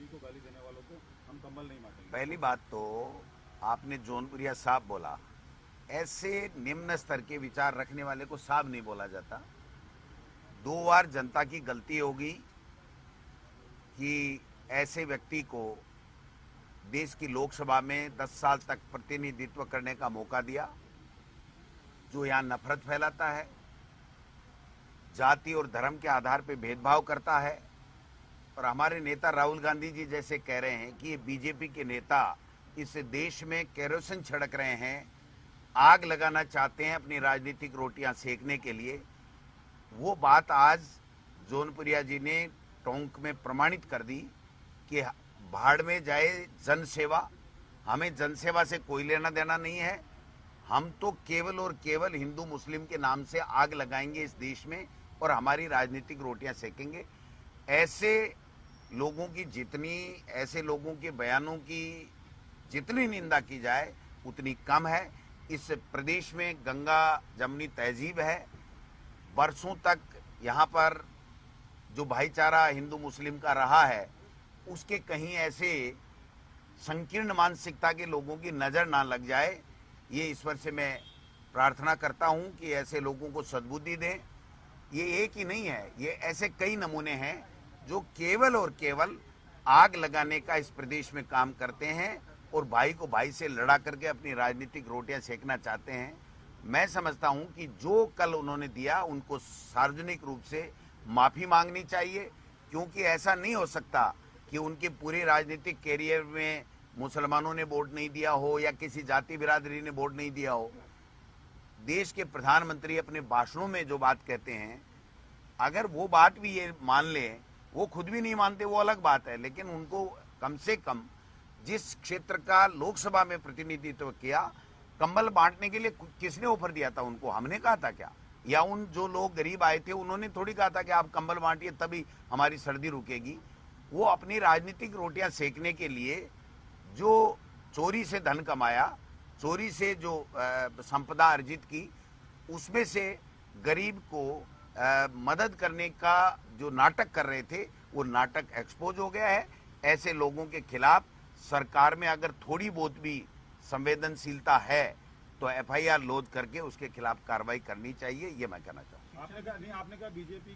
को गाली देने वालों को हम कंबल नहीं बांटेंगे। पहली बात तो आपने जौनपुरिया साहब बोला, ऐसे निम्न स्तर के विचार रखने वाले को साहब नहीं बोला जाता। 2 बार जनता की गलती होगी कि ऐसे व्यक्ति को देश की लोकसभा में 10 साल तक प्रतिनिधित्व करने का मौका दिया, जो यहां नफरत फैलाता है, जाति और धर्म के आधार पर भेदभाव करता है। और हमारे नेता राहुल गांधी जी जैसे कह रहे हैं कि ये बीजेपी के नेता इस देश में केरोसिन छिड़क रहे हैं, आग लगाना चाहते हैं अपनी राजनीतिक रोटियां सेकने के लिए। वो बात आज जौनपुरिया जी ने टोंक में प्रमाणित कर दी कि भाड़ में जाए जनसेवा। हमें जनसेवा से कोई लेना देना नहीं है। हम तो केवल और केवल हिंदू मुस्लिम के नाम से आग लगाएंगे इस देश में और हमारी राजनीतिक रोटियां सेकेंगे। ऐसे लोगों की ऐसे लोगों के बयानों की जितनी निंदा की जाए उतनी कम है। इस प्रदेश में गंगा जमनी तहजीब है। बरसों तक यहाँ पर जो भाईचारा हिंदू मुस्लिम का रहा है, उसके कहीं ऐसे संकीर्ण मानसिकता के लोगों की नजर ना लग जाए, ये ईश्वर से मैं प्रार्थना करता हूं कि ऐसे लोगों को सद्बुद्धि दें। ये एक ही नहीं है, ये ऐसे कई नमूने हैं जो केवल और केवल आग लगाने का इस प्रदेश में काम करते हैं और भाई को भाई से लड़ा करके अपनी राजनीतिक रोटियां सेकना चाहते हैं। मैं समझता हूं कि जो कल उन्होंने दिया उनको सार्वजनिक रूप से माफी मांगनी चाहिए, क्योंकि ऐसा नहीं हो सकता कि उनके पूरे राजनीतिक कैरियर में मुसलमानों ने वोट नहीं दिया हो या किसी जाति बिरादरी ने वोट नहीं दिया हो। देश के प्रधानमंत्री अपने भाषणों में जो बात कहते हैं, अगर वो बात भी ये मान ले, वो खुद भी नहीं मानते वो अलग बात है, लेकिन उनको कम से कम जिस क्षेत्र का लोकसभा में प्रतिनिधित्व किया, कंबल बांटने के लिए किसने ऑफर दिया था उनको? हमने कहा था क्या? या उन जो लोग गरीब आए थे उन्होंने थोड़ी कहा था कि आप कंबल बांटिए तभी हमारी सर्दी रुकेगी? वो अपनी राजनीतिक रोटियां सेकने के लिए जो चोरी से धन कमाया, चोरी से जो संपदा अर्जित की, उसमें से गरीब को मदद करने का जो नाटक कर रहे थे, वो नाटक एक्सपोज हो गया है। ऐसे लोगों के खिलाफ सरकार में अगर थोड़ी बहुत भी संवेदनशीलता है तो एफआईआर लोड करके उसके खिलाफ कार्रवाई करनी चाहिए, ये मैं कहना चाहूँगा। आपने कहा बीजेपी